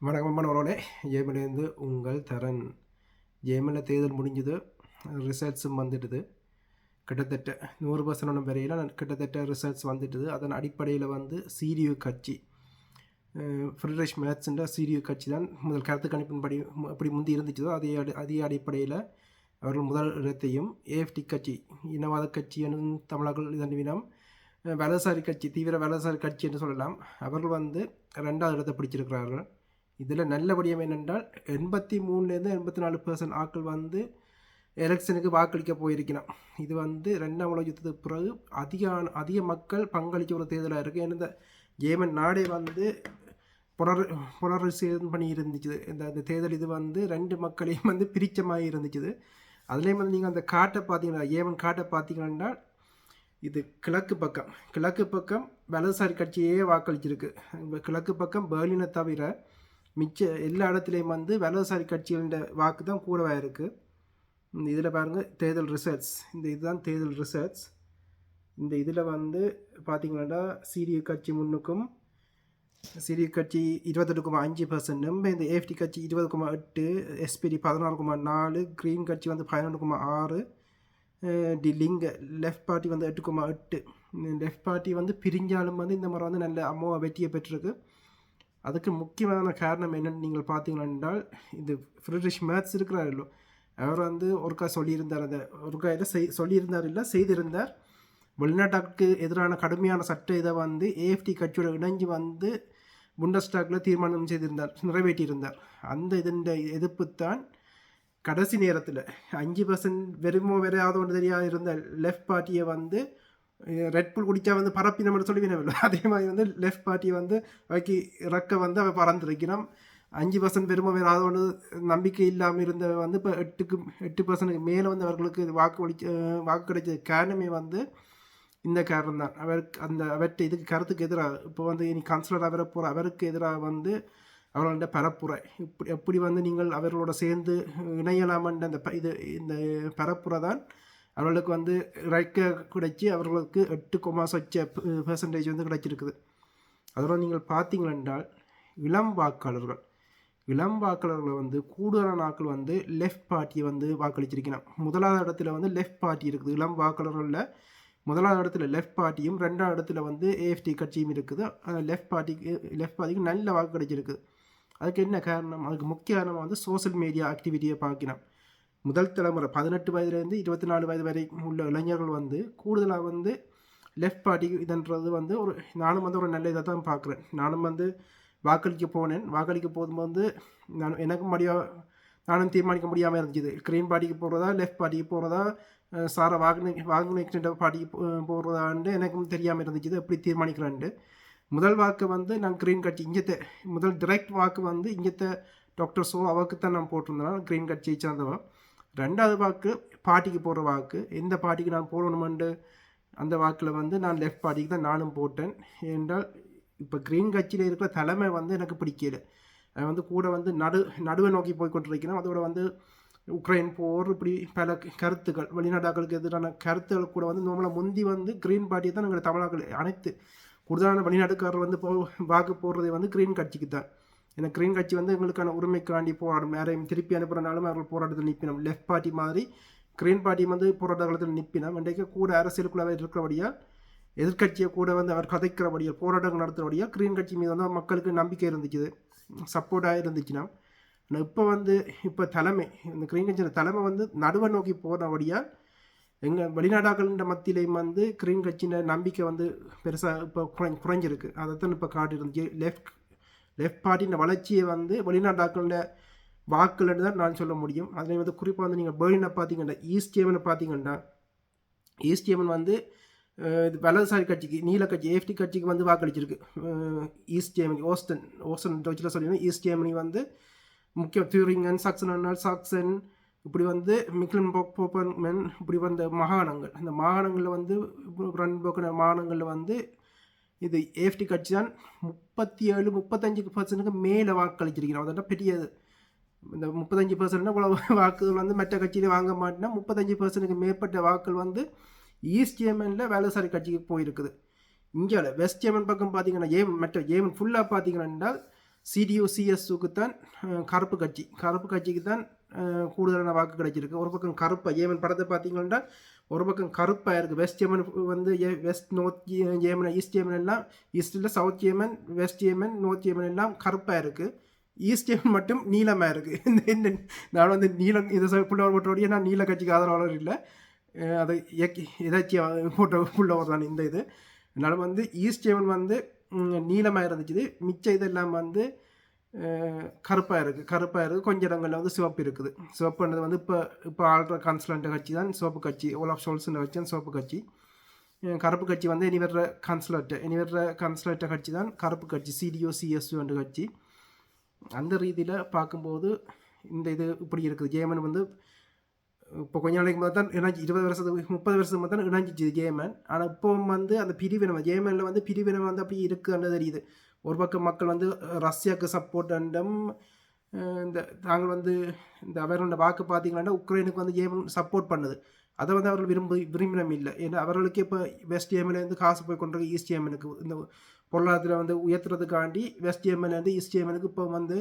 வணக்கம் மாணவர்களே, ஜேமிலேருந்து உங்கள் தரன். ஜேமில் தேர்தல் முடிஞ்சது, ரிசல்ட்ஸும் வந்துட்டுது. கிட்டத்தட்ட 100% வரையில் கிட்டத்தட்ட ரிசல்ட்ஸ் வந்துட்டுது. அதன் அடிப்படையில் வந்து சிடியு கட்சி, ஃப்ரிட்ரிஷ் மேட்ஸுன்ற சிடியு கட்சி தான் முதல் கருத்து கணிப்பின்படி அப்படி முந்தி இருந்துச்சதோ அதே அடிப்படையில் அவர்கள் முதல் இடத்தையும், ஏஎஃப்டி கட்சி இனவாத கட்சி என்னும் தமிழர்கள் இதன் வினம் வலதுசாரி கட்சி, தீவிர வலதுசாரி கட்சி என்று சொல்லலாம், அவர்கள் வந்து 2வது இடத்தை பிடிச்சிருக்கிறார்கள். இதில் நல்லபடியாக என்னென்றால் 83லேருந்து 84% ஆட்கள் வந்து எலெக்ஷனுக்கு வாக்களிக்க போயிருக்கணும். இது வந்து 2ஆம் உலக யுத்தத்துக்கு பிறகு அதிக மக்கள் பங்களித்த ஒரு தேர்தலாக இருக்குது. ஏன்னா இந்த ஜேமன் நாடே வந்து புனரசீலனை பண்ணி இருந்துச்சு. இந்த தேர்தல் இது வந்து 2 மக்களையும் வந்து பிரிச்சமாக இருந்துச்சு. அதுலேயும் வந்து நீங்கள் அந்த காட்டை பார்த்தீங்கன்னா, ஏமன் காட்டை பார்த்தீங்கன்னா, இது கிழக்கு பக்கம் வலதுசாரி கட்சியே வாக்களிச்சிருக்கு. கிழக்கு பக்கம் பெர்லினை தவிர மிச்ச எல்லா இடத்துலையும் வந்து வலதுசாரி கட்சிகளோட வாக்கு தான் கூடவாக இருக்குது. இதில் பாருங்கள் தேர்தல் ரிசல்ட்ஸ், இதுதான் தேர்தல் ரிசல்ட்ஸ். இந்த இதில் வந்து பார்த்திங்கன்னா சிடியு கட்சி முன்னுக்கும், சிடியு கட்சி 28.5%, இந்த ஏஎஃப்டி கட்சி 20.8%, SPD 14.4%, க்ரீன் கட்சி வந்து 11.6%, டி லிங்க லெஃப்ட் பார்ட்டி வந்து 8.8%. லெஃப்ட் பார்ட்டி வந்து பிரிஞ்சாலும் வந்து இந்த முறை வந்து நல்ல அம்மாவை வெற்றியை பெற்றிருக்கு. அதுக்கு முக்கியமான காரணம் என்னென்னு நீங்கள் பார்த்தீங்கன்னா என்றால், இது ஃப்ரிட்ரிஷ் மேட்ஸ் இருக்கிறார் இல்லோ, அவர் வந்து ஒருக்கா சொல்லியிருந்தார், செய்திருந்தார், வெளிநாட்டுக்கு எதிரான கடுமையான சட்ட இதை வந்து ஏஎஃப்டி கட்சியோட இணைஞ்சு வந்து புண்டஸ்டாக்கில் தீர்மானம் செய்திருந்தார், நிறைவேற்றியிருந்தார். அந்த இதன் எதிர்ப்பு தான் கடைசி நேரத்தில் 5% வெறுமோ வரையாத ஒன்று தெரியாது இருந்த லெஃப்ட் பார்ட்டியை வந்து ரெட்புல் குடித்தா வந்து பரப்பினம்னு சொல்லிவினவில்லை. அதே மாதிரி வந்து லெஃப்ட் பார்ட்டியை வந்து வைக்கி இறக்க வந்து அவள் பறந்துருக்கணும். 5% பெருமை வேறு ஒன்று நம்பிக்கை இல்லாமல் இருந்த வந்து இப்போ 8% மேலே வந்து அவர்களுக்கு வாக்கு கிடைச்சது காரணமே வந்து இந்த காரணம் தான். அவர்கிட்ட இதுக்கு கருத்துக்கு எதிராக இப்போ வந்து இனி கவுன்சிலராக வர போகிற அவருக்கு எதிராக வந்து அவர்களோட பரப்புரை எப்படி வந்து நீங்கள் அவர்களோட சேர்ந்து இணையலாமன்ற இந்த பரப்புரை தான் அவர்களுக்கு வந்து இறைக்க கிடைச்சி அவர்களுக்கு 8.6% வந்து கிடைச்சிருக்குது. அதோட நீங்கள் பார்த்தீங்களென்றால் இளம் வாக்காளர்கள் வந்து கூடுதலான நாட்கள் வந்து லெஃப்ட் பார்ட்டியை வந்து வாக்களிச்சிருக்கணும். முதலாவது இடத்துல வந்து லெஃப்ட் பார்ட்டி இருக்குது. இளம் வாக்காளர்களில் முதலாவது இடத்துல லெஃப்ட் பார்ட்டியும், 2ஆவது இடத்துல வந்து ஏஎஃப்டி கட்சியும் இருக்குது. லெஃப்ட் பார்ட்டிக்கு நல்ல வாக்கு கிடைச்சிருக்குது. அதுக்கு என்ன காரணம்? அதுக்கு முக்கிய காரணம் வந்து சோசியல் மீடியா ஆக்டிவிட்டியை பார்க்கணும். முதல் தலைமுறை 18 வயதுலேருந்து 24 வயது வரை உள்ள இளைஞர்கள் வந்து கூடுதலாக வந்து லெஃப்ட் பார்ட்டி இதுன்றது வந்து நானும் வந்து ஒரு நல்ல இதை தான் பார்க்குறேன். நானும் வந்து வாக்களிக்க போகும்போது நானும் தீர்மானிக்க முடியாமல் இருந்துச்சு. க்ரீன் பார்ட்டிக்கு போகிறதா, லெஃப்ட் பார்ட்டிக்கு போகிறதா, வாங்கின பார்ட்டிக்கு போகிறதான்னு எனக்கும் தெரியாமல் இருந்துச்சு. எப்படி தீர்மானிக்கிறேன்ட்டு முதல் வாக்கு வந்து நான் க்ரீன் கட்சி முதல் டிரெக்ட் வாக்கு வந்து டாக்டர் ஸோ அவருக்கு தான் நான் போட்டிருந்தேன், க்ரீன் கட்சியை சார்ந்தவன். 2வது வாக்கு பார்ட்டிக்கு போடுற வாக்கு, எந்த பார்ட்டிக்கு நான் போடணுமெண்டு அந்த வாக்கில் வந்து நான் லெஃப்ட் பார்ட்டிக்கு தான் நானும் போட்டேன். ஏனென்றால் இப்போ க்ரீன் கட்சியில் இருக்கிற தலைமை வந்து எனக்கு பிடிக்கல. அது வந்து கூட வந்து நடுவை நோக்கி போய் கொண்டிருக்கிறோம். அதோட வந்து உக்ரைன் போர், இப்படி பல கருத்துக்கள், வெளிநாட்டாக்களுக்கு எதிரான கருத்துக்கள் கூட வந்து நம்மளை முந்தி வந்து க்ரீன் பார்ட்டியை தான் எங்களை தமிழர்கள் அனைத்து கூடுதலான வெளிநாட்டுக்காரர் வந்து வாக்கு போடுறதை வந்து க்ரீன் கட்சிக்கு தான். ஏன்னா க்ரீன் கட்சி வந்து எங்களுக்கான உரிமைக்காண்டி போராடும். யாரையும் திருப்பி அனுப்புறனாலும் அவர்கள் போராட்டத்தில் நிற்பினோம். லெஃப்ட் பார்ட்டி மாதிரி க்ரீன் பார்ட்டி வந்து போராட்ட காலத்தில் நிற்பினோம். இன்றைக்கு கூட அரசியலுக்குள்ளே இருக்கிறபடியால், எதிர்கட்சியை கூட வந்து அவர் கதைக்கிறபடியால், போராட்டங்கள் நடத்துகிறபடியால் க்ரீன் கட்சி மீது வந்து மக்களுக்கு நம்பிக்கை இருந்துச்சு, சப்போர்ட்டாக இருந்துச்சுன்னா. இப்போ தலைமை, இந்த க்ரீன் கட்சியோட தலைமை வந்து நடுவை நோக்கி போனபடியால் எங்கள் வெளிநாடாக்களின் மத்தியிலையும் வந்து க்ரீன் கட்சியின் நம்பிக்கை வந்து பெருசாக இப்போ குறைஞ்சிருக்கு. அதை தான் இப்போ காட்டியிருந்துச்சு. லெஃப்ட் பார்ட்டியின் வளர்ச்சியை வந்து வெளிநாட்டாக்களில் வாக்குலன்னு தான் நான் சொல்ல முடியும். அதில் வந்து குறிப்பாக வந்து நீங்கள் பெர்லினை பார்த்தீங்கன்னா, ஈஸ்ட் ஜேர்மன் வந்து இது வலதுசாரி கட்சிக்கு, நீல கட்சி ஏஎஃப்டி கட்சிக்கு வந்து வாக்களிச்சிருக்கு. ஈஸ்ட் ஜேர்மனி, ஓஸ்டன் டொச்சில் சொல்லியிருந்தேன். ஈஸ்ட் ஜேர்மனி வந்து முக்கியம் தியூரிங்கன், சாக்சன், இப்படி வந்து மிக்லன்பர்க்-போப்பர்மென், இப்படி வந்த மாகாணங்கள், அந்த மாகாணங்களில் வந்து பிரன்போக்கின மாகாணங்களில் வந்து இது ஏஎஃப்டி கட்சி தான் 37-35% மேலே வாக்களிச்சிருக்கிறோம். அதெல்லாம் பெரியது. இந்த 35% இவ்வளோ வாக்குகள் வந்து மற்ற கட்சியில் வாங்க மாட்டேன்னா 35% மேற்பட்ட வாக்குகள் வந்து ஈஸ்ட் ஜேர்மனில் வலதுசாரி கட்சிக்கு போயிருக்குது. இந்தியாவில் வெஸ்ட் ஜேர்மன் பக்கம் பார்த்தீங்கன்னா, மற்ற ஜேர்மன் ஃபுல்லாக பார்த்தீங்கன்னா CDU-CSUக்கு தான் கருப்பு கட்சிக்கு தான் கூடுதலான வாக்கு கிடைச்சிருக்கு. ஒரு பக்கம் கருப்பாக ஏமன் படத்தை பார்த்தீங்கன்னா ஒரு பக்கம் கருப்பாக இருக்குது. வெஸ்ட் ஏமன் வந்து west north Yemen east Yemen எல்லாம் ஈஸ்டில் south Yemen west Yemen north Yemen எல்லாம் கருப்பாக இருக்குது. ஈஸ்ட் ஏமன் மட்டும் நீளமாக இருக்குது. நான் வந்து நீளம் இதை புள்ளவர் போட்டோடைய நான் நீல கட்சிக்கு ஆதரவாளர் இல்லை, அதை எதாச்சியாக போட்ட புள்ளவர் தான் இந்த இது. அதனால் வந்து ஈஸ்ட் ஏமன் வந்து நீளமாக இருந்துச்சு. மிச்சம் இதெல்லாம் வந்து கருப்பாக இருக்குது. கொஞ்சம் இடங்களில் வந்து சிவப்பு இருக்குது. சிவப்புன்றது வந்து இப்போ ஆள்ற கான்சுலண்ட கட்சி தான் சிவப்பு கட்சி. ஓலாஃப் ஷோல்ஸ்ன்ற கட்சி தான் சிவப்பு கட்சி. கருப்பு கட்சி வந்து இனிவர கான்சுலேட்ட கட்சி தான் கருப்பு கட்சி, CDU-CSU என்ற கட்சி. அந்த ரீதியில் பார்க்கும்போது இந்த இது இப்படி இருக்குது. ஜேமன் வந்து இப்போ கொஞ்ச நாளைக்கு முதல் தான் இணைஞ்சி 30 வருஷத்துக்கு தான் இணைஞ்சிச்சு ஜேமன். ஆனால் இப்போ வந்து அந்த பிரிவினம் ஜேமனில் வந்து பிரிவினம் வந்து அப்படி இருக்குன்னு தெரியுது. ஒரு பக்கம் மக்கள் வந்து ரஷ்யாவுக்கு சப்போர்ட் அண்டம் இந்த நாங்கள் வந்து இந்த அவர்களோட வாக்கு பார்த்தீங்கன்னா உக்ரைனுக்கு வந்து ஜேமன் சப்போர்ட் பண்ணுது. அதை வந்து அவர்கள் விரும்பினம் இல்லை. ஏன்னா அவர்களுக்கு இப்போ வெஸ்ட் ஏமன்லேருந்து காசு போய் கொண்டிருக்கு ஈஸ்ட் ஏமனுக்கு. இந்த பொருளாதாரத்தில் வந்து உயர்த்துறதுக்காண்டி வெஸ்ட் ஏமன்லேருந்து ஈஸ்ட் ஏமனுக்கு இப்போ வந்து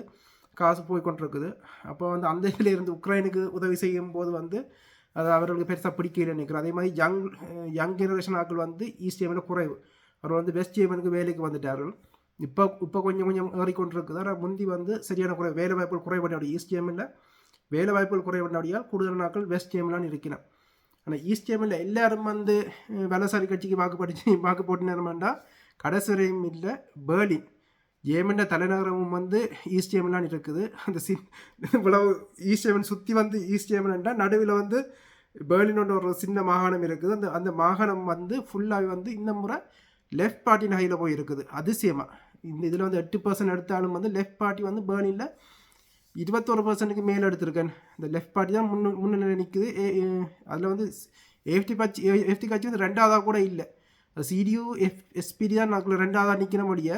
காசு போய் கொண்டிருக்குது. அப்போ வந்து அந்த இதில் இருந்து உக்ரைனுக்கு உதவி செய்யும் போது வந்து அது அவர்களுக்கு பெருசாக பிடிக்கல நினைக்கிறேன். அதே மாதிரி யங் ஜெனரேஷன் ஆக்கள் வந்து ஈஸ்ட் ஏமனில் குறைவு. அவர் வந்து வெஸ்ட் ஏமனுக்கு வேலைக்கு வந்துட்டார்கள். இப்போ கொஞ்சம் ஏறிக்கொண்டிருக்குது. ஆனால் முந்தி வந்து சரியான வேலை வாய்ப்புகள் குறைபடினாடி ஈஸ்ட் ஏமனில் வேலை வாய்ப்புகள் குறைபடினாடியால் கூடுதல் நாட்கள் வெஸ்ட் ஏமலான்னு இருக்கிறேன். ஆனால் ஈஸ்ட் ஏமனில் எல்லாரும் வந்து வலசாரி கட்சிக்கு வாக்கு போட்டினோம்னா கடைசி வரையும் இல்லை. பெர்லின் ஏமன் தலைநகரமும் வந்து ஈஸ்ட் ஏமன்லாம் இருக்குது. அந்த இவ்வளவு ஈஸ்ட் ஏமன் சுற்றி வந்து ஈஸ்ட் ஏமன்டா நடுவில் வந்து பெர்லினோட ஒரு சின்ன மாகாணம் இருக்குது. அந்த மாகாணம் வந்து ஃபுல்லாக வந்து இந்த முறை லெஃப்ட் பார்ட்டி நகையில் போய் இருக்குது. அதிசயமாக இந்த இதில் வந்து 8% எடுத்தாலும் வந்து லெஃப்ட் பார்ட்டி வந்து பெர்லினில் 21% மேலே எடுத்திருக்கேன். இந்த லெஃப்ட் பார்ட்டி தான் முன்னிலை நிற்குது. அதில் வந்து எஃப்டி கட்சி வந்து ரெண்டாவதாக கூட இல்லை. CDU-SPD தான் நாங்கள் ரெண்டாவதாக நிற்கிற முடிய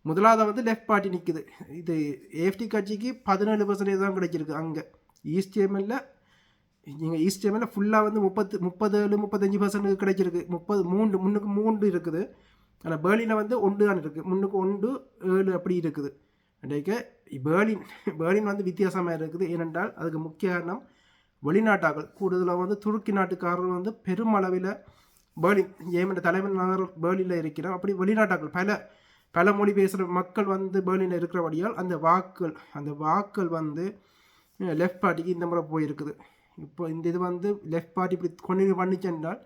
முதலாவதாக வந்து லெஃப்ட் பார்ட்டி நிற்குது. இது ஏஎஃப்டி கட்சிக்கு 17% தான் கிடைச்சிருக்கு. அங்கே ஈஸ்ட் ஏமனில் ஃபுல்லாக வந்து 37-35% கிடைச்சிருக்கு. 3 இருக்குது. ஆனால் பெர்லினில் வந்து 1 தான் இருக்குது. 1-7 அப்படி இருக்குது. இன்றைக்கு பெர்லின் வந்து வித்தியாசமாக இருக்குது. ஏனென்றால் அதுக்கு முக்கிய காரணம் வெளிநாட்டாக்கள் கூடுதலாக வந்து துருக்கி நாட்டுக்காரர்கள் வந்து பெருமளவில் பெர்லின் ஏமன் தலைமை நகர் பெர்லினில் இருக்கிறோம். அப்படி வெளிநாட்டாக்கள் பல மொழி பேசுகிற மக்கள் வந்து பெர்லினில் இருக்கிறபடியால் அந்த வாக்கள் வந்து லெஃப்ட் பார்ட்டிக்கு இந்த முறை போயிருக்குது. இப்போ இந்த இது வந்து லெஃப்ட் பார்ட்டி இப்படி கொண்டு பண்ணிச்சென்றால்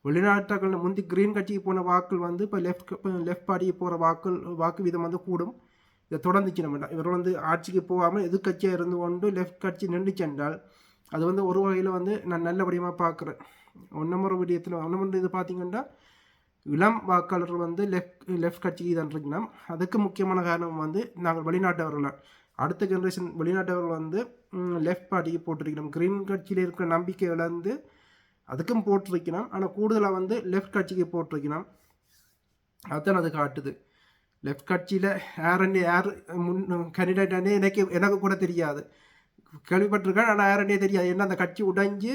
வெளிநாட்டாக்கள் முந்தி கிரீன் கட்சிக்கு போன வாக்கள் வந்து இப்போ லெஃப்ட் பார்ட்டிக்கு போகிற வாக்கு வீதம் வந்து கூடும். இதை தொடர்ந்துச்சு நம்ம இவர் வந்து ஆட்சிக்கு போகாமல் எதிர்கட்சியாக இருந்து கொண்டு லெஃப்ட் கட்சி நின்று சென்றால் அது வந்து ஒரு வகையில் வந்து நான் நல்லபடியாக பார்க்குறேன். ஒன்றுமுறை இது பார்த்திங்கன்னா இளம் வாக்காளர் வந்து லெஃப்ட் கட்சிக்கு தான் இருக்கணும். அதுக்கு முக்கியமான காரணம் வந்து நாங்கள் வெளிநாட்டவர்கள் அடுத்த ஜென்ரேஷன் வெளிநாட்டவர்கள் வந்து லெஃப்ட் பார்ட்டிக்கு போட்டிருக்கணும். கிரீன் கட்சியில் இருக்கிற நம்பிக்கை இழந்து அதுக்கும் போட்டிருக்கணும். ஆனால் கூடுதலாக வந்து லெஃப்ட் கட்சிக்கு போட்டிருக்கணும். அதுதான் அது காட்டுது. லெஃப்ட் கட்சியில் யார் கேண்டிடேட்டானே எனக்கு கூட தெரியாது. கேள்விப்பட்டிருக்கேன், ஆனால் யாருன்னே தெரியாது. ஏன்னா அந்த கட்சி உடைஞ்சு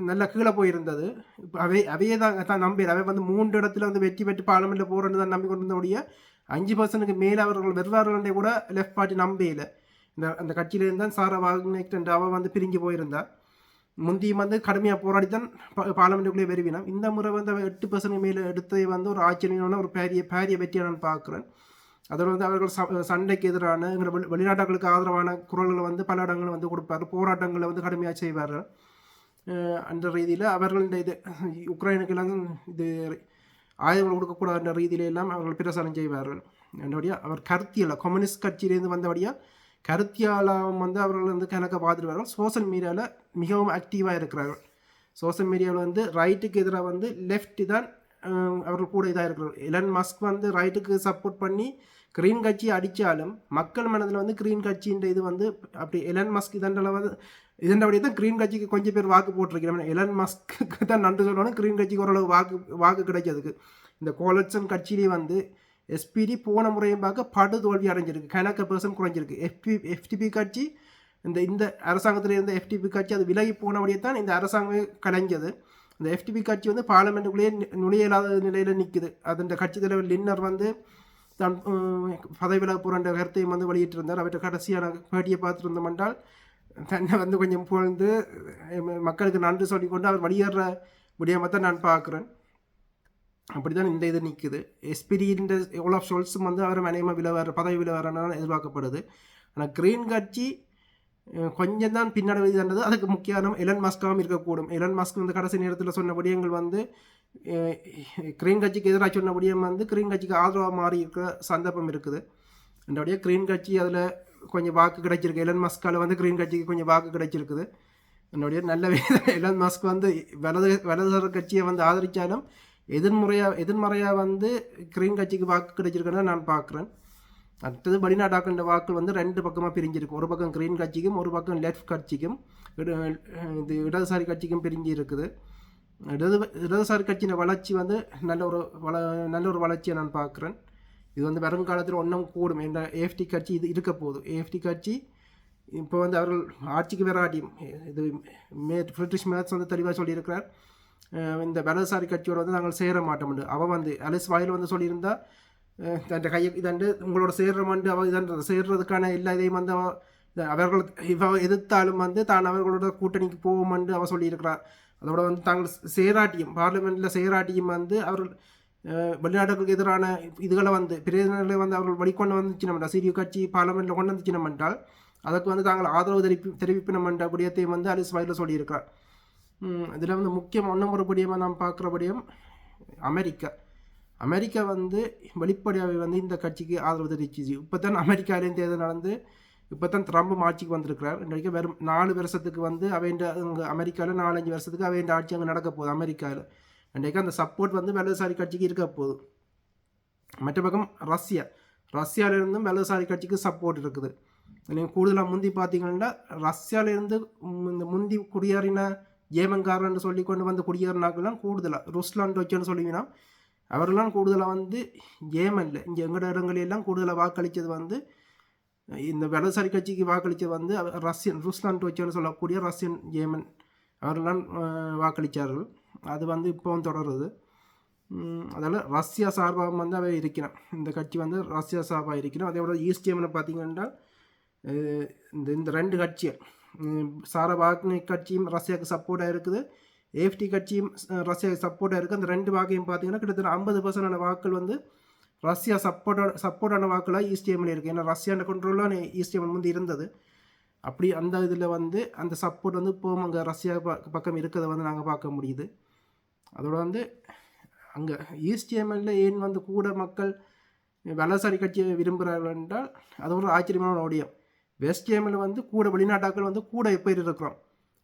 நல்லா கீழே போயிருந்தது. இப்போ அவையே தான் நம்பி அவை வந்து 3 இடத்துல வந்து வெற்றி பெற்று பார்லிமெண்ட்டில் போகிறேன்னு தான் நம்பி கொண்டிருந்தபடியே 5% மேலே அவர்கள் வெறுவார்களே கூட லெஃப்ட் பார்ட்டி நம்பையில் அந்த கட்சியிலேருந்து தான் சாரா வாக்னேக்ட் அவள் வந்து பிரிஞ்சு போயிருந்தா. முந்தியும் வந்து கடுமையாக போராடி தான் பார்லிமெண்ட்டுக்குள்ளே வருவினோம். இந்த முறை வந்து 8% மேலே எடுத்ததை வந்து ஒரு ஆச்சரியமான ஒரு பாரிய வெற்றியை நான் பார்க்குறேன். அதில் வந்து அவர்கள் சண்டைக்கு எதிரான வெளிநாட்டுகளுக்கு ஆதரவான குரல்களை வந்து பல இடங்களில் வந்து கொடுப்பார். போராட்டங்களை வந்து கடுமையாக செய்வார்கள். அந்த ரீதியில் அவர்கள் இது உக்ரைனுக்கெல்லாம் இது ஆயுதங்கள் கொடுக்கக்கூடாத ரீதியிலெல்லாம் அவர்கள் பிரசாரம் செய்வார்கள். என்னபடியாக அவர் கருத்தியலாக கம்யூனிஸ்ட் கட்சியிலேருந்து வந்தபடியாக கருத்தியாலாம் வந்து அவர்கள் வந்து கணக்கை பார்த்துருவார்கள். சோசியல் மீடியாவில் மிகவும் ஆக்டிவாக இருக்கிறார்கள். சோசியல் மீடியாவில் வந்து ரைட்டுக்கு எதிராக வந்து லெஃப்ட்டு தான் அவர்கள் கூட இதாக இருக்கிறார்கள். எலன் மஸ்க் வந்து ரைட்டுக்கு சப்போர்ட் பண்ணி கிரீன் கட்சி அடித்தாலும் மக்கள் மனதில் வந்து கிரீன் கட்சின்ற இது வந்து அப்படி எலன் மஸ்க் இதண்டபடியே தான் கிரீன் கட்சிக்கு கொஞ்சம் பேர் வாக்கு போட்டிருக்கிறேன். எலன் மஸ்க்கு தான் நன்றி சொல்லணும். கிரீன் கட்சிக்கு ஓரளவு வாக்கு கிடைச்சதுக்கு. இந்த கோலட்சன் கட்சியிலே வந்து SPD போன முறையும் பார்க்க படு தோல்வி அடைஞ்சிருக்கு. கணக்கு % குறைஞ்சிருக்கு. FDP கட்சி இந்த அரசாங்கத்தில் இருந்த FDP கட்சி அது விலகி போனபடியே தான் இந்த அரசாங்கம் கலைஞ்சது. இந்த FDP கட்சி வந்து பார்லிமெண்ட்டுக்குள்ளேயே நுழையில்லாத நிலையில் நிற்குது. அது இந்த கட்சி தலைவர் லின்னர் வந்து தான் பதவியில் போகிற கருத்தையும் வந்து வெளியிட்டிருந்தார். அவற்றை கடைசியான பேட்டியை பார்த்துருந்தோம் என்றால் தன்னை வந்து கொஞ்சம் புகழ்ந்து மக்களுக்கு நன்றி சொல்லிக்கொண்டு அவர் வெளியேற விடயமாக தான் நான் பார்க்குறேன். அப்படி தான் இந்த இது நிற்குது. எஸ்பிடின்ற ஓலாஃப் ஷோல்ஸும் வந்து அவர் அநேகமாக பதவி விலவரன்னு எதிர்பார்க்கப்படுது. ஆனால் கிரீன் கட்சி கொஞ்சம் தான் பின்னடைவுன்றது அதுக்கு முக்கியம் எலன் மஸ்காகவும் இருக்கக்கூடும். எலன் மஸ்க் வந்து கடைசி நேரத்தில் சொன்ன விடயங்கள் வந்து கிரீன் கட்சிக்கு எதிராக சொன்ன விடயம் வந்து கிரீன் கட்சிக்கு ஆதரவாக மாறி இருக்கிற சந்தர்ப்பம் இருக்குது. என்னுடைய கிரீன் கட்சி அதில் கொஞ்சம் வாக்கு கிடைச்சிருக்கு. எலன் மஸ்கால் வந்து கிரீன் கட்சிக்கு கொஞ்சம் வாக்கு கிடைச்சிருக்குது. என்னுடைய நல்ல எலன் மஸ்க் வந்து வலதுசாரி கட்சியை வந்து ஆதரித்தாலும் எதிர்மறையாக வந்து கிரீன் கட்சிக்கு வாக்கு கிடைச்சிருக்குன்னு நான் பார்க்குறேன். அடுத்தது வெளிநாட்டாக்கின்ற வாக்கு வந்து ரெண்டு பக்கமாக பிரிஞ்சிருக்கு. ஒரு பக்கம் கிரீன் கட்சிக்கும் ஒரு பக்கம் லெஃப்ட் கட்சிக்கும் இது இடதுசாரி கட்சிக்கும் பிரிஞ்சு இருக்குது. இடதுசாரி கட்சியின் வளர்ச்சி வந்து நல்ல ஒரு வளர்ச்சியை நான் பார்க்குறேன். இது வந்து வருங்காலத்தில் ஒன்றும் கூடும். இந்த ஏஎஃப்டி கட்சி இது இருக்க போகுது. ஏஎஃப்டி கட்சி இப்போ வந்து அவர்கள் ஆட்சிக்கு வராட்டியும் இது பிரிட்டிஷ் மேத்ஸ் வந்து தெளிவாக சொல்லியிருக்கிறார். இந்த வலதுசாரி கட்சியோட வந்து நாங்கள் சேர மாட்டோம். அவள் வந்து அலிஸ் வாயில் வந்து சொல்லியிருந்தா தன் கையை இதாண்டு உங்களோட சேர்றமாண்டு அவள் இதான்றது சேர்றதுக்கான எல்லா இதையும் வந்து அவர்கள் எதிர்த்தாலும் வந்து தான் அவர்களோட கூட்டணிக்கு போவோம்னு அவள் சொல்லியிருக்கிறார். அதோட வந்து தாங்கள் சேராட்டியும் பார்லிமெண்ட்டில் சேராட்டியும் வந்து அவர்கள் வெளிநாடுகளுக்கு எதிரான இதுகளை வந்து பிரேதனைகளை வந்து அவர்கள் வழிகொண்டு வந்துச்சுனோம்டா சிறிய கட்சி பார்லிமெண்ட்டில் கொண்டு வந்துச்சினம் என்றால் அதுக்கு வந்து தாங்கள் ஆதரவு தெரிவிப்பினம் என்ற விடயத்தையும் வந்து அலிஸ் வாயில் சொல்லியிருக்கிறார். இதில் வந்து முக்கியம் ஒன்றும் ஒரு விடயமாக நாம் பார்க்குறபடியும் அமெரிக்கா வந்து வெளிப்படையாகவே வந்து இந்த கட்சிக்கு ஆதரவு தெரிவிச்சிச்சு. இப்போ தான் அமெரிக்காவிலேயும் தேர்தல் நடந்து இப்போ தான் ட்ரம்ப் ஆட்சிக்கு வந்திருக்கிறார். இன்றைக்கு வெறும் 4 வருஷத்துக்கு வந்து அங்கே அமெரிக்காவில் 4-5 வருஷத்துக்கு அவைண்ட ஆட்சி அங்கே நடக்க போகுது அமெரிக்காவில். இன்றைக்கு அந்த சப்போர்ட் வந்து வலதுசாரி கட்சிக்கு இருக்க போகுது. மற்ற பக்கம் ரஷ்யாவிலிருந்தும் வலதுசாரி கட்சிக்கு சப்போர்ட் இருக்குது. நீங்கள் கூடுதலாக முந்தி பார்த்தீங்கன்னா ரஷ்யாவிலேருந்து இந்த முந்தி குடியேறின ஜேமன்காரன்னு சொல்லி கொண்டு வந்து குடியேறினாக்கெல்லாம் கூடுதலாக ருஸ்லான் வச்சுன்னு சொல்லுவீங்கன்னா அவர்களெலாம் கூடுதலாக வந்து ஜேமனில் இங்கே எங்களோட இடங்களெல்லாம் கூடுதலாக வாக்களித்தது வந்து இந்த வலதுசாரி கட்சிக்கு வாக்களித்தது வந்து ருஸ்லான் வச்சுன்னு சொல்லக்கூடிய ரஷ்யன் ஜேமன் அவர்களெலாம் வாக்களித்தார்கள். அது வந்து இப்போவும் தொடருது. அதில் ரஷ்யா சார்பாக வந்து அவை இருக்கிறோம். இந்த கட்சி வந்து ரஷ்யா சார்பாக இருக்கிறோம். அதே போல் ஈஸ்ட் ஜேமனை பார்த்தீங்கன்னா இந்த 2 கட்சிகள் சாரா வாக்னிக் கட்சியும் ரஷ்யாவுக்கு சப்போர்ட்டாக இருக்குது. ஏஎஃப்டி கட்சியும் ரஷ்யாவுக்கு சப்போர்ட்டாக இருக்குது. அந்த 2 வாக்கையும் பார்த்தீங்கன்னா கிட்டத்தட்ட 50% வாக்குகள் வந்து ரஷ்யா சப்போர்ட்டான வாக்குகளாக ஈஸ்ட் ஜேமனில் இருக்குது. ஏன்னா ரஷ்யாண்ட கண்ட்ரோலாக ஈஸ்ட் ஜேமன் வந்து இருந்தது. அப்படி அந்த இதில் வந்து அந்த சப்போர்ட் வந்து இப்போ அங்கே ரஷ்யா பக்கம் இருக்கிறத வந்து நாங்கள் பார்க்க முடியுது. அதோட வந்து அங்கே ஈஸ்ட் ஜேமனில் ஏன் வந்து கூட மக்கள் வலதுசாரி கட்சியை விரும்புகிறார்கள் என்றால் அது ஒரு ஆச்சரியமான விடயம். வெஸ்ட் ஜேமனில் வந்து கூட வெளிநாட்டாக்கள் வந்து கூட எப்போ இருக்கிறோம்.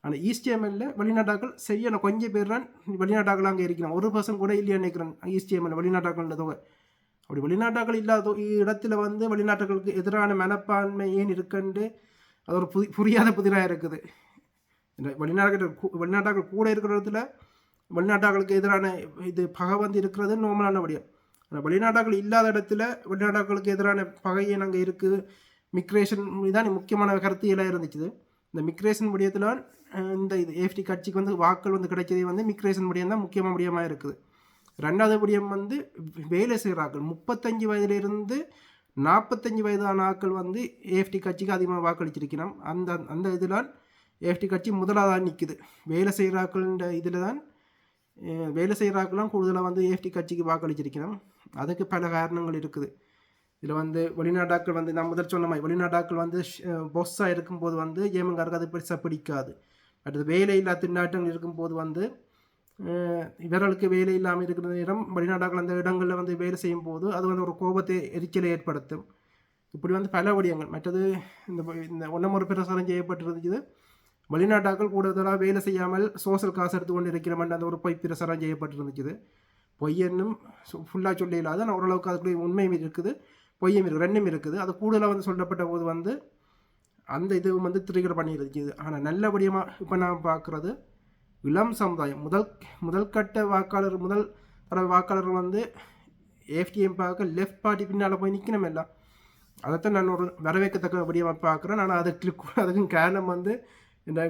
ஆனால் ஈஸ்ட் ஜேமனில் வெளிநாட்டாக்கள் சரியான கொஞ்சம் பேர் தான் வெளிநாட்டாக்கள் அங்கே இருக்கிறோம். 1% கூட இல்லைன்னு நினைக்கிறேன் ஈஸ்ட் ஜேமனில் வெளிநாட்டாக்கள் தொகை. அப்படி வெளிநாட்டாக்கள் இல்லாத இடத்துல வந்து வெளிநாட்டுகளுக்கு எதிரான மனப்பான்மை ஏன் இருக்குன்னு அது ஒரு புரியாத புதிராக இருக்குது. இந்த வெளிநாட்டாக்கள் கூட இருக்கிற இடத்துல வெளிநாட்டாக்களுக்கு எதிரான இது பகை வந்து இருக்கிறது நார்மலான விடயம். ஆனால் வெளிநாட்டாக்கள் இல்லாத இடத்துல வெளிநாட்டாக்களுக்கு எதிரான பகையே அங்கே இருக்குது. மிக்ரேஷன் தான் முக்கியமான கருத்தியெல்லாம் இருந்துச்சு. இந்த மிக்ரேஷன் விடயத்தில் இந்த இது ஏஎஃப்டி கட்சிக்கு வந்து வாக்கள் வந்து கிடைச்சதே வந்து மிக்ரேஷன் விடயம் தான் முக்கியமான விடயமாக இருக்குது. 2வது விடயம் வந்து வேலை செய்கிற ஆக்கள் 35 வயதிலிருந்து 45 வயதான ஆக்கள் வந்து ஏஎஃப்டி கட்சிக்கு அதிகமாக வாக்களிச்சிருக்கணும். அந்த இதில் ஏஎஃப்டி கட்சி முதலாக நிற்குது. வேலை செய்கிற ஆக்கள்ன்ற இதில் தான் வேலை செய்கிற ஆக்கெல்லாம் கூடுதலாக வந்து ஏஎஃப்டி கட்சிக்கு வாக்களிச்சிருக்கணும். அதுக்கு பல காரணங்கள் இருக்குது. இதில் வந்து வெளிநாட்டாக்கள் வந்து நான் முதல் சொன்ன மாதிரி வெளிநாட்டாக்கள் வந்து பொஸ்ஸாக இருக்கும்போது வந்து ஜேமன்காருக்கு அது பெருசாக பிடிக்காது. அடுத்து வேலையில்லா திண்டாட்டங்கள் இருக்கும்போது வந்து இவர்களுக்கு வேலை இல்லாமல் இருக்கிற நேரம் வெளிநாட்டாக்கள் அந்த இடங்களில் வந்து வேலை செய்யும் போது அது வந்து ஒரு கோபத்தை எரிச்சலை ஏற்படுத்தும். இப்படி வந்து பல விடயங்கள். மற்றது இந்த ஒன்னமொரு பிரசாரம் செய்யப்பட்டிருந்துச்சு. வெளிநாட்டாக்கள் கூடுதலாக வேலை செய்யாமல் சோசியல் காசு எடுத்து கொண்டு இருக்கிறோம்னு அந்த ஒரு பொய் பிரசாரம் செய்யப்பட்டிருந்துச்சு. பொய்யன்னும் ஃபுல்லாக சொல்ல இல்லாத நான் ஓரளவுக்கு அதுக்குள்ளே உண்மையும் இருக்குது பொய்யும் இருக்குது 2ம் இருக்குது. அது கூடுதலாக வந்து சொல்லப்பட்ட போது வந்து அந்த இது வந்து ட்ரிகர் பண்ணியிருந்துச்சு. ஆனால் நல்லபடியமாக இப்போ நான் பார்க்குறது இளம் சமுதாயம் முதல் கட்ட முதல் தடவை வாக்காளர்கள் வந்து ஏஎஃப்டிஎம் பார்க்க லெஃப்ட் பார்ட்டி பின்னால் போய் நிற்கணும் எல்லாம். அதைத்தான் நான் ஒரு வரவேற்கத்தக்க விடயமாக பார்க்குறேன். ஆனால் அதுக்கும் காரணம் வந்து இந்த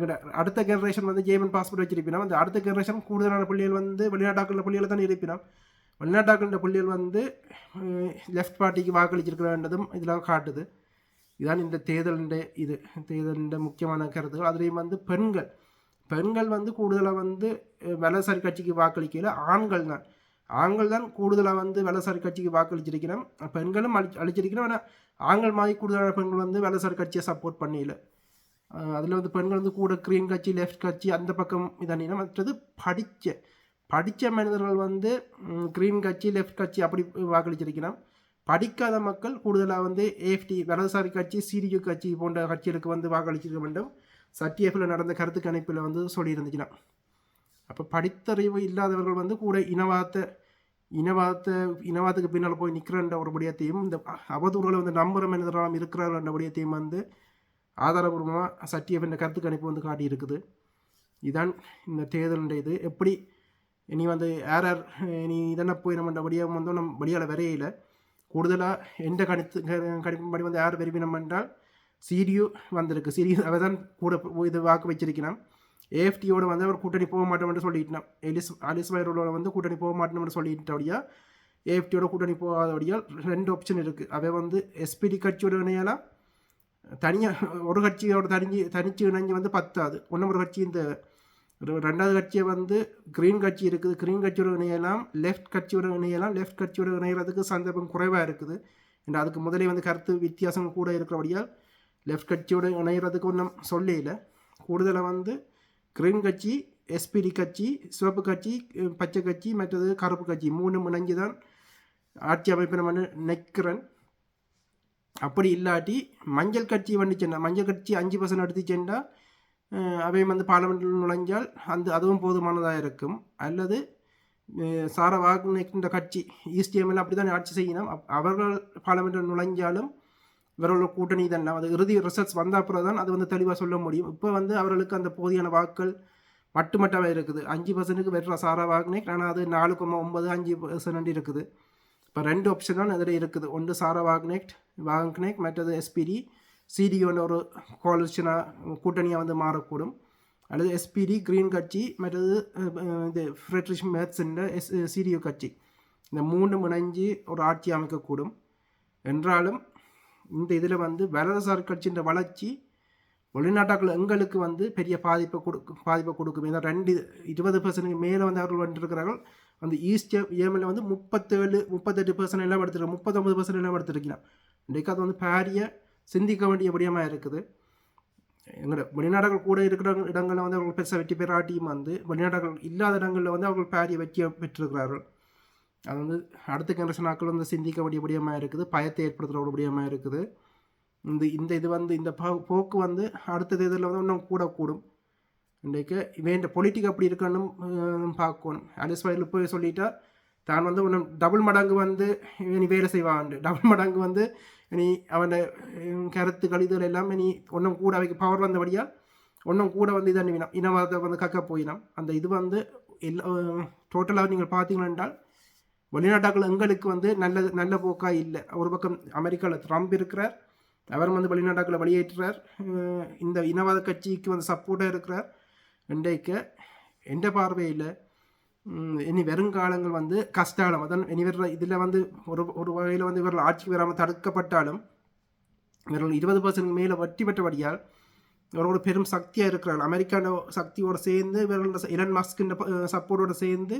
அடுத்த ஜெனரேஷன் வந்து ஜேமன் பாஸ்போர்ட் வச்சிருப்பினோம். அந்த அடுத்த ஜெனரேஷன் கூடுதலான பிள்ளைகள் வந்து வெளிநாட்டாக்கள் பிள்ளைகளை தான் இருப்பினோம். வெளிநாட்டாக்கின்ற புள்ளிகள் வந்து லெஃப்ட் பார்ட்டிக்கு வாக்களிச்சிருக்கிறன்றதும் இதில் காட்டுது. இதுதான் இந்த தேர்தலின் முக்கியமான கருத்துக்கள். அதுலேயும் வந்து பெண்கள் வந்து கூடுதலாக வந்து வலதுசாரி கட்சிக்கு வாக்களிக்கல, ஆண்கள் தான் கூடுதலாக வந்து வலதுசாரி கட்சிக்கு வாக்களிச்சிருக்கிறோம். பெண்களும் அழிச்சிருக்கிறோம். ஆனால் ஆண்கள் மாதிரி கூடுதலான பெண்கள் வந்து வலதுசாரி கட்சியை சப்போர்ட் பண்ணல. அதில் வந்து பெண்கள் வந்து கூட கிரீன் கட்சி, லெஃப்ட் கட்சி அந்த பக்கம் இதான. மற்றது படித்த மனிதர்கள் வந்து கிரீன் கட்சி, லெஃப்ட் கட்சி அப்படி வாக்களிச்சிருக்கிறோம். படிக்காத மக்கள் கூடுதலாக வந்து ஏஎஃப்டி வலதுசாரி கட்சி, சிடியு கட்சி போன்ற கட்சிகளுக்கு வந்து வாக்களிச்சிருக்க வேண்டும். சட்டிஎஃப்ல நடந்த கருத்து கணிப்பில் வந்து சொல்லியிருந்துச்சுன்னா, அப்போ படித்தறிவு இல்லாதவர்கள் வந்து கூட இனவாதத்துக்கு பின்னால் போய் நிற்கிறன்ற ஒரு விடயத்தையும், இந்த அவதூறுகளை வந்து நம்புகிற மனிதர்களும் இருக்கிறார்கள்ன்ற விடயத்தையும் வந்து ஆதாரபூர்வமாக சட்டிஎஃப் என்ற கருத்து கணிப்பு வந்து காட்டியிருக்குது. இதுதான் இந்த தேர்தலுடைய இது. எப்படி இனி வந்து இனி இதென்ன போய் நம்மன்ற விடயம் வந்து நம்ம வழியால் வரையில கூடுதலாக எந்த கணிப்பின்படி வந்து யார் விரும்பினோம் என்றால் சிடியு வந்திருக்கு. சிடியு அவர் தான் கூட இது வாக்கு வச்சிருக்கிறான். ஏஎஃப்டியோட வந்து அவர் கூட்டணி போக மாட்டோம்னு சொல்லிட்டான். அலிஸ் வைரோட வந்து கூட்டணி போக மாட்டோம்னு சொல்லிட்டபடியா ஏஎஃப்டியோட கூட்டணி போகாதபடியால் 2 ஆப்ஷன் இருக்குது. அவை வந்து எஸ்பிடி கட்சியோட இணையலாம், தனியாக ஒரு கட்சியோட தனிச்சு இணைஞ்சு வந்து பத்தாது. ஒரு கட்சி இந்த 2வது கட்சியை வந்து கிரீன் கட்சி இருக்குது, கிரீன் கட்சியோட இணையலாம், லெஃப்ட் கட்சியோட இணையலாம். லெஃப்ட் கட்சியோட இணைகிறதுக்கு சந்தர்ப்பம் குறைவாக இருக்குது. ஏன்னா அதுக்கு முதலே வந்து கருத்து வித்தியாசம் கூட இருக்கிறபடியால் லெஃப்ட் கட்சியோட இணைகிறதுக்கு ஒன்றும் சொல்லல. கூடுதலாக வந்து கிரீன் கட்சி, எஸ்பிடி கட்சி, சிவப்பு கட்சி, பச்சை கட்சி, மற்றது கருப்பு கட்சி 3 இணைஞ்சு தான் ஆட்சி அமைப்பு நம்ம நிற்கிறேன். அப்படி இல்லாட்டி மஞ்சள் கட்சி வந்துச்சுன்னா, மஞ்சள் கட்சி 5% எடுத்துச்சேன்னா அவை வந்து பார்லமெண்டில் நுழைஞ்சால் அதுவும் போதுமானதாக இருக்கும். அல்லது சாரா வாக்னேக்கின்ற கட்சி ஈஸ்டிஎம்எல் அப்படி தான் ஆட்சி செய்யணும். அவர்கள் பார்லமெண்டில் நுழைஞ்சாலும் இவர்களோட கூட்டணி தான். அது இறுதி ரிசல்ட்ஸ் வந்த அப்புறம் தான் அது வந்து தெளிவாக சொல்ல முடியும். இப்போ வந்து அவர்களுக்கு அந்த போதியான வாக்குகள் மட்டுமட்டாக இருக்குது. 5%க்கு வெறும் சாரா வாக்னேக், ஆனால் அது 4,95% இருக்குது. இப்போ 2 ஆப்ஷன் தான் அதில் இருக்குது. ஒன்று சாரா வாக்னேக் மற்றது எஸ்பிடி சிடியோட ஒரு கோலிஷனாக கூட்டணியாக வந்து மாறக்கூடும். அல்லது எஸ்பிடி கிரீன் கட்சி மற்றது இது ஃப்ரெட்ரிஷ் மேத்ஸின் சிடியோ கட்சி, இந்த 3 இணைஞ்சு ஒரு ஆட்சி அமைக்கக்கூடும். என்றாலும் இந்த இதில் வந்து வலதுசாரி கட்சின்ற வளர்ச்சி வெளிநாட்டாக்கள் எங்களுக்கு வந்து பெரிய பாதிப்பை கொடுக்கும். ஏன்னா 20% மேலே வந்து அவர்கள் வந்துருக்கிறார்கள். அந்த ஈஸ்ட் ஏமில் வந்து 38% எல்லாம் எடுத்துருக்கோம், 39% எல்லாம் எடுத்துருக்கலாம். இன்றைக்கு அது வந்து பாரிய சிந்திக்க வேண்டிய விடயமாக இருக்குது. எங்களோட வெளிநாடுகள் கூட இருக்கிற இடங்களில் வந்து அவர்கள் பெருசாக வெற்றி பெறாட்டியும் வந்து வெளிநாடுகள் இல்லாத இடங்களில் வந்து அவர்கள் பாரிய வெற்றியை பெற்றிருக்கிறார்கள். அது வந்து அடுத்த ஜெனரேஷன் ஆக்கள் வந்து சிந்திக்க வேண்டிய விடயமாக இருக்குது, பயத்தை ஏற்படுத்துகிற ஒரு விடயமாக இருக்குது. இது வந்து இந்த போக்கு வந்து அடுத்த தேர்தலில் வந்து இன்னும் கூடும். இன்றைக்கு இவன் பொலிட்டிக் அப்படி இருக்கணும் பார்க்கணும். அலிஸ் வயலில் போய் சொல்லிட்டா தான் வந்து இன்னும் டபுள் மடங்கு வந்து இனி வேலை செய்வான், டபுள் மடங்கு வந்து இனி அவன் கருத்து கழிதல் எல்லாம் இனி ஒன்றும் கூட அவைக்கு பவர் வந்தபடியால் ஒன்றும் கூட வந்து இதான் இனவாதத்தை வந்து கக்க போயினான். அந்த இது வந்து டோட்டலாக நீங்கள் பார்த்தீங்கன்னா வெளிநாட்டாக்கள் எங்களுக்கு வந்து நல்ல போக்காக இல்லை. ஒரு பக்கம் அமெரிக்காவில் ட்ரம்ப் இருக்கிறார், அவர் வந்து வெளிநாட்டாக்களை வெளியேற்றுறார். இந்த இனவாத கட்சிக்கு வந்து சப்போர்ட்டாக இருக்கிறார். இன்றைக்கு எந்த பார்வையில் இனி வருங்காலங்கள் வந்து கஷ்டம். அதான் இனி இதில் வந்து ஒரு வகையில் வந்து இவர்கள் ஆட்சிக்கு வராமல் தடுக்கப்பட்டாலும் இவர்கள் 20% மேலே வெற்றி பெற்றபடியால் இவர்களோட பெரும் சக்தியாக இருக்கிறார்கள். அமெரிக்கான சக்தியோடு சேர்ந்து இவர்களோட எலன் மஸ்கின் சப்போர்ட்டோடு சேர்ந்து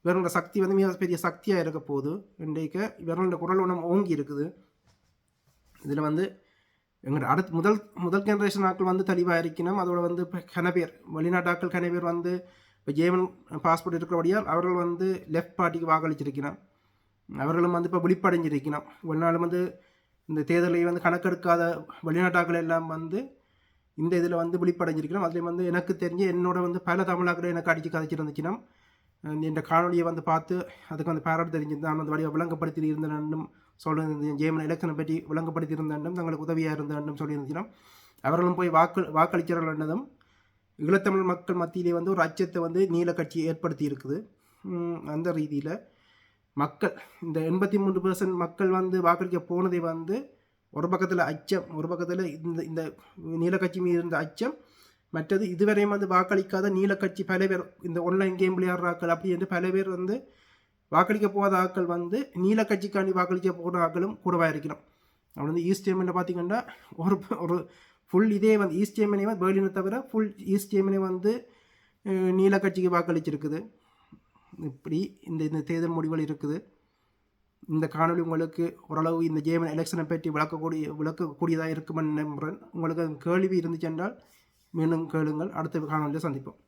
இவர்களோட சக்தி வந்து மிக பெரிய சக்தியாக இருக்க போகுது. இன்றைக்கு இவர்களோட குரல் ஒன்றும் ஓங்கி இருக்குது. இதில் வந்து எங்களோட முதல் ஜெனரேஷன் ஆக்கள் வந்து தெளிவாக இருக்கணும். அதோட வந்து இப்போ கனபேர் வெளிநாட்டாக்கள் கனபேர் வந்து இப்போ ஜேமன் பாஸ்போர்ட் இருக்கிறபடியால் அவர்கள் வந்து லெஃப்ட் பார்ட்டிக்கு வாக்களிச்சிருக்கணும். அவர்களும் வந்து இப்போ விழிப்படைஞ்சிருக்கணும். வெளிநாடு வந்து இந்த தேர்தலை வந்து கணக்கெடுக்காத வெளிநாட்டாக்கள் எல்லாம் வந்து இந்த இதில் வந்து விழிப்படைஞ்சிருக்கணும். அதுலேயும் வந்து எனக்கு தெரிஞ்சு என்னோட வந்து பல தமிழாக்கள் எனக்கு அடித்து கதைச்சிருந்துச்சுன்னா இந்த காணொலியை வந்து பார்த்து அதுக்கு வந்து பாராட்டு தெரிஞ்சிருந்தேன். நான் வந்து வழியாக விளங்கப்படுத்தி இருந்தேன் சொல்லியிருந்தேன். ஜேமன் எலெக்ஷனை பற்றி விளங்கப்படுத்தி இருந்தேன், தங்களுக்கு உதவியாக இருந்தேன் சொல்லியிருந்துச்சுன்னா அவர்களும் போய் வாக்களிக்கிறார்கள்ன்றதும் ஈழத்தமிழ் மக்கள் மத்தியிலே வந்து ஒரு அச்சத்தை வந்து நீல கட்சி ஏற்படுத்தி இருக்குது. அந்த ரீதியில் மக்கள் இந்த 83% மக்கள் வந்து வாக்களிக்க போனதை வந்து ஒரு பக்கத்தில் அச்சம், ஒரு பக்கத்தில் இந்த நீல கட்சி மீது இருந்த அச்சம், மற்றது இதுவரையும் வந்து வாக்களிக்காத நீல கட்சி பல பேர் இந்த ஆன்லைன் கேம் விளையாடுறாக்கள் அப்படி என்று பல பேர் வந்து வாக்களிக்க போகாத ஆட்கள் வந்து நீல கட்சிக்காண்டி வாக்களிக்க போகிற ஆட்களும் கூடவாக இருக்கணும். அப்படி வந்து ஈஸ்ட் ஜெர்மனியில் பார்த்தீங்கன்னா ஒரு ஒரு ஃபுல் இதே வந்து ஈஸ்ட் ஜெர்மனி வந்து பெர்லினை தவிர ஃபுல் ஈஸ்ட் ஜெர்மனி வந்து நீல கட்சிக்கு வாக்களிச்சிருக்குது. இப்படி இந்த தேர்தல் முடிவுகள் இருக்குது. இந்த காணொலி உங்களுக்கு ஓரளவு இந்த ஜெர்மன் எலெக்ஷனை பற்றி விளக்கக்கூடியதாக இருக்குமென்னு நம்புகிறேன். உங்களுக்கு கேள்வி இருந்துச்சு என்றால் மீண்டும் கேளுங்கள். அடுத்த காணொலியில் சந்திப்போம்.